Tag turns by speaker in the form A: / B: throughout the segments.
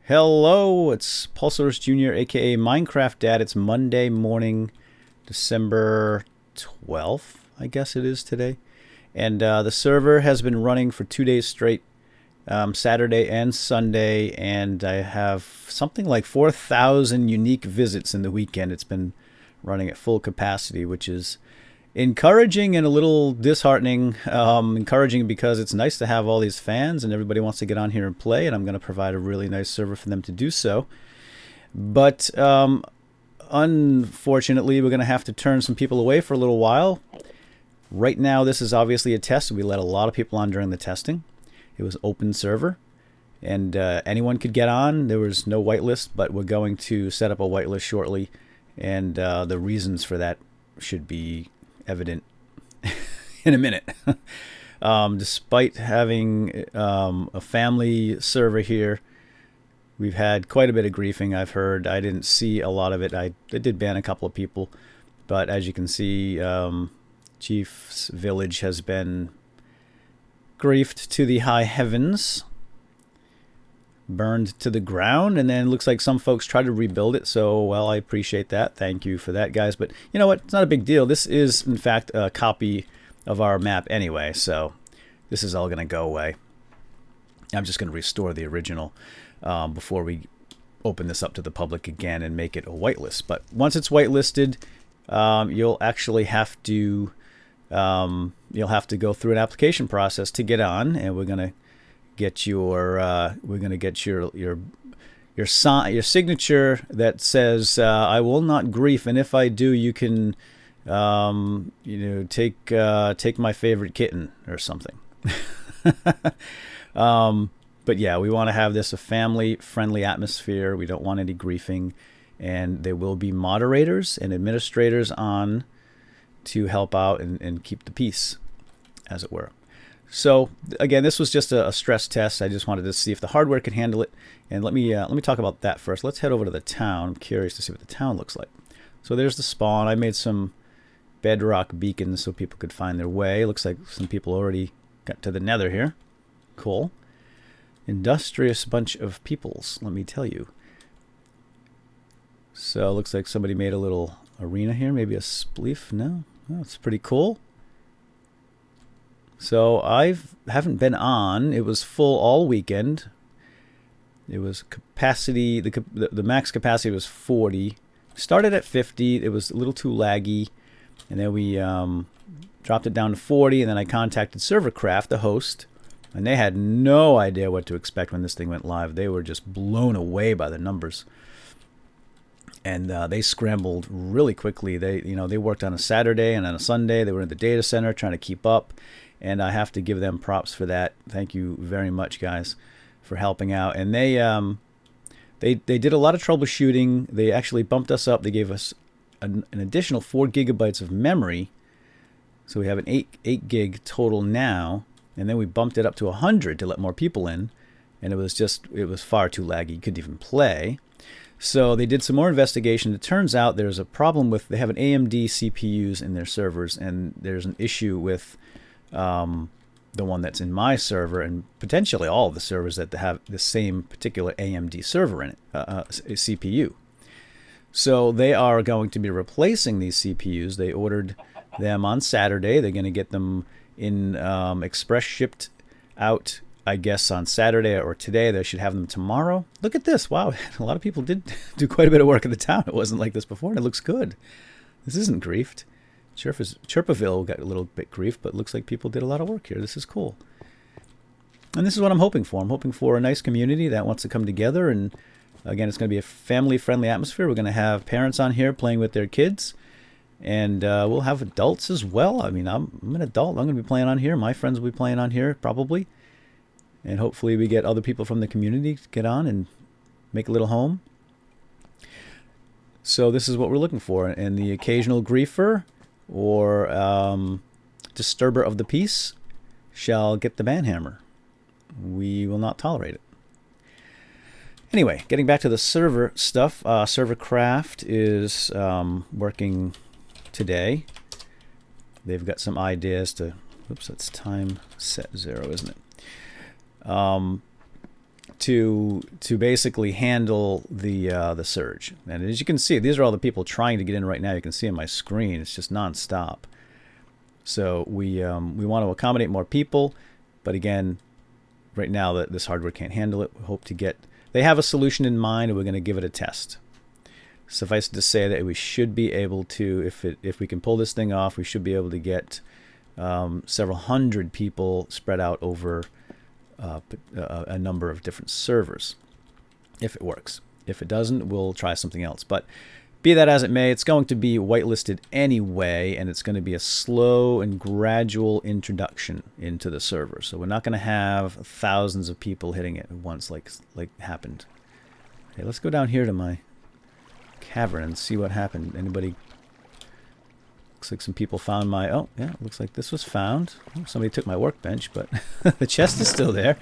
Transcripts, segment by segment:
A: Hello, it's paulsoaresjr, aka Minecraft Dad. It's Monday morning, December 12th, I guess it is today. And the server has been running for 2 days straight, Saturday and Sunday, and I have something like 4,000 unique visits in the weekend. It's been running at full capacity, which is encouraging and a little disheartening. Encouraging because it's nice to have all these fans and everybody wants to get on here and play, and I'm going to provide a really nice server for them to do so. But unfortunately, we're going to have to turn some people away for a little while. Right now, this is obviously a test. We let a lot of people on during the testing. It was open server, and anyone could get on. There was no whitelist, but we're going to set up a whitelist shortly, and the reasons for that should be evident in a minute. Despite having a family server here, we've had quite a bit of griefing. I've heard. I didn't see a lot of it. I did ban a couple of people, but as you can see, Chief's village has been griefed to the high heavens, burned to the ground, and then it looks like some folks try to rebuild it. So, well, I appreciate that. Thank you for that, guys. But you know what? It's not a big deal. This is, in fact, a copy of our map anyway, so this is all going to go away. I'm just going to restore the original before we open this up to the public again and make it a whitelist. But once it's whitelisted, you'll actually have to go through an application process to get on, and we're going to get your signature that says I will not grief, and if I do, you can take my favorite kitten or something. But yeah, we want to have this a family friendly atmosphere. We don't want any griefing, and there will be moderators and administrators on to help out and keep the peace, as it were. So again, this was just a stress test. I just wanted to see if the hardware could handle it. And let me talk about that first. Let's head over to the town. I'm curious to see what the town looks like. So there's the spawn. I made some bedrock beacons so people could find their way. Looks like some people already got to the nether here. Cool. Industrious bunch of peoples, let me tell you. So it looks like somebody made a little arena here. Maybe a spleef. No? Oh, it's pretty cool. So haven't been on. It was full all weekend. It was capacity. The max capacity was 40. Started at 50. It was a little too laggy, and then we dropped it down to 40. And then I contacted Servercraft, the host, and they had no idea what to expect when this thing went live. They were just blown away by the numbers. And they scrambled really quickly. They worked on a Saturday and on a Sunday. They were in the data center trying to keep up, and I have to give them props for that. Thank you very much, guys, for helping out. And they did a lot of troubleshooting. They actually bumped us up. They gave us an additional 4 gigabytes of memory, so we have an 8 gig total now. And then we bumped it up to 100 to let more people in, and it was far too laggy. You couldn't even play. So they did some more investigation. It turns out there's a problem with, they have an AMD CPUs in their servers, and there's an issue with the one that's in my server, and potentially all of the servers that have the same particular AMD server in it, a CPU. So they are going to be replacing these CPUs. They ordered them on Saturday. They're going to get them in express shipped out, I guess, on Saturday or today. They should have them tomorrow. Look at this. Wow, a lot of people did do quite a bit of work in the town. It wasn't like this before, and it looks good. This isn't griefed. Chirpaville got a little bit griefed, but it looks like people did a lot of work here. This is cool. And this is what I'm hoping for. I'm hoping for a nice community that wants to come together. And again, it's going to be a family-friendly atmosphere. We're going to have parents on here playing with their kids. And we'll have adults as well. I mean, I'm an adult. I'm going to be playing on here. My friends will be playing on here, probably. And hopefully we get other people from the community to get on and make a little home. So this is what we're looking for. And the occasional griefer or disturber of the peace shall get the banhammer. We will not tolerate it. Anyway, getting back to the server stuff. Servercraft is working today. They've got some ideas to... Oops, that's time set 0, isn't it? to basically handle the surge. And as you can see, these are all the people trying to get in right now. You can see on my screen, it's just nonstop. So we want to accommodate more people, but again, right now that this hardware can't handle it. We hope to get. They have a solution in mind, and we're going to give it a test. Suffice it to say that we should be able to, if we can pull this thing off, we should be able to get several hundred people spread out over a number of different servers, if it works. If it doesn't, we'll try something else. But be that as it may, it's going to be whitelisted anyway, and it's going to be a slow and gradual introduction into the server. So we're not going to have thousands of people hitting it at once like happened. Okay, let's go down here to my cavern and see what happened. Anybody? Looks like some people found my... Oh, yeah, looks like this was found. Oh, somebody took my workbench, but the chest is still there.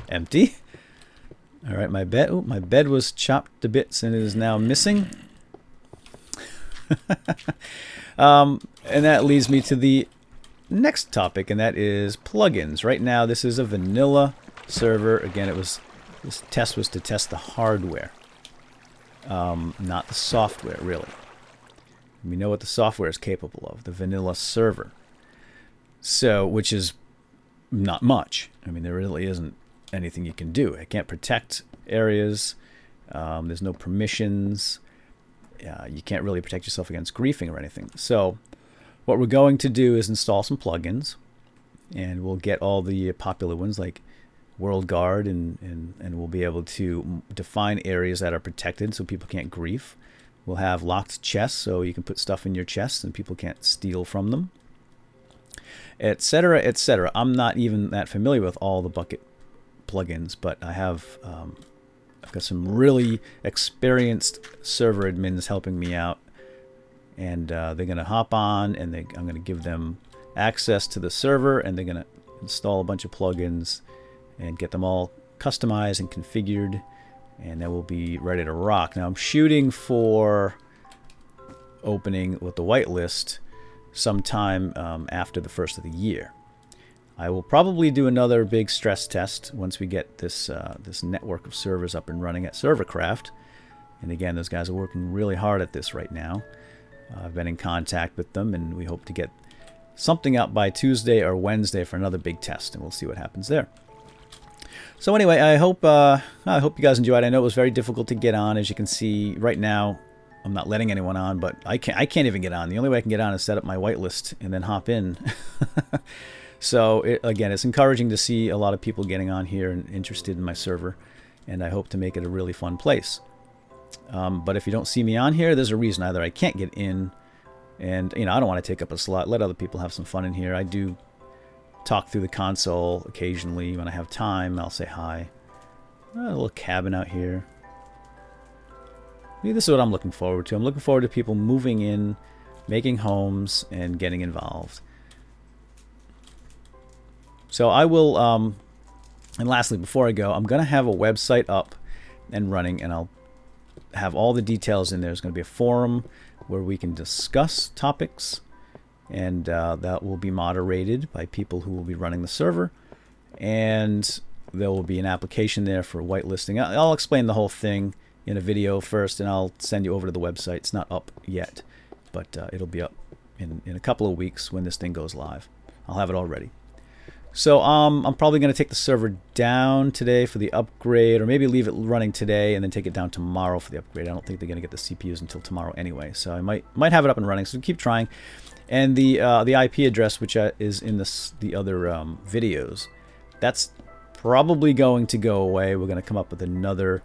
A: Empty. All right, my bed. Oh, my bed was chopped to bits and it is now missing. And that leads me to the next topic, and that is plugins. Right now, this is a vanilla server. Again, this test was to test the hardware, not the software, really. We know what the software is capable of, the vanilla server. So, which is not much. I mean, there really isn't anything you can do. It can't protect areas. There's no permissions. You can't really protect yourself against griefing or anything. So what we're going to do is install some plugins, and we'll get all the popular ones like World Guard, and we'll be able to define areas that are protected so people can't grief. We'll have locked chests so you can put stuff in your chests and people can't steal from them, etc., etc. I'm not even that familiar with all the bucket plugins, but I have I've got some really experienced server admins helping me out, and they're going to hop on, and I'm going to give them access to the server, and they're going to install a bunch of plugins and get them all customized and configured, and then we'll be ready to rock. Now I'm shooting for opening with the whitelist sometime after the first of the year. I will probably do another big stress test once we get this this network of servers up and running at Servercraft. And again, those guys are working really hard at this right now. I've been in contact with them, and we hope to get something out by Tuesday or Wednesday for another big test, and we'll see what happens there. So anyway, I hope you guys enjoyed. I know it was very difficult to get on. As you can see right now, I'm not letting anyone on, but I can't even get on. The only way I can get on is set up my whitelist and then hop in. So again, it's encouraging to see a lot of people getting on here and interested in my server, and I hope to make it a really fun place. But if you don't see me on here, there's a reason. Either I can't get in, and I don't want to take up a slot. Let other people have some fun in here. I do talk through the console occasionally when I have time. I'll say hi. A little cabin out here. This is what I'm looking forward to. I'm looking forward to people moving in, making homes, and getting involved. So I will, and lastly, before I go, I'm going to have a website up and running, and I'll have all the details in there. There's going to be a forum where we can discuss topics, and that will be moderated by people who will be running the server, and there will be an application there for whitelisting. I'll explain the whole thing in a video first, and I'll send you over to the website. It's not up yet, but it'll be up in a couple of weeks when this thing goes live. I'll have it all ready. So I'm probably going to take the server down today for the upgrade, or maybe leave it running today and then take it down tomorrow for the upgrade. I don't think they're going to get the CPUs until tomorrow anyway, so I might have it up and running. So keep trying. And the IP address, which is in the other videos, that's probably going to go away. We're going to come up with another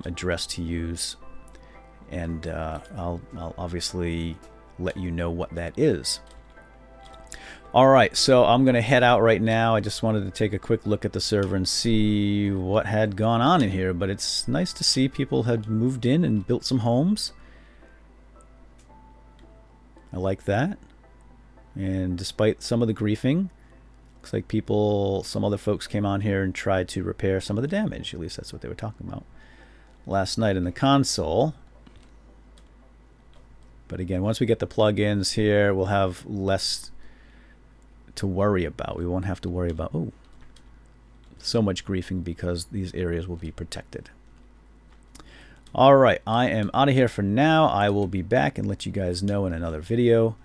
A: address to use, and I'll obviously let you know what that is. Alright, so I'm going to head out right now. I just wanted to take a quick look at the server and see what had gone on in here, but it's nice to see people had moved in and built some homes. I like that. And despite some of the griefing, looks like some other folks came on here and tried to repair some of the damage. At least that's what they were talking about last night in the console. But again, once we get the plugins here, we'll have less to worry about. We won't have to worry about so much griefing because these areas will be protected. Alright, I am out of here for now. I will be back and let you guys know in another video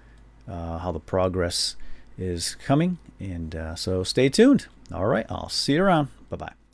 A: how the progress is coming. And so stay tuned. Alright, I'll see you around. Bye-bye.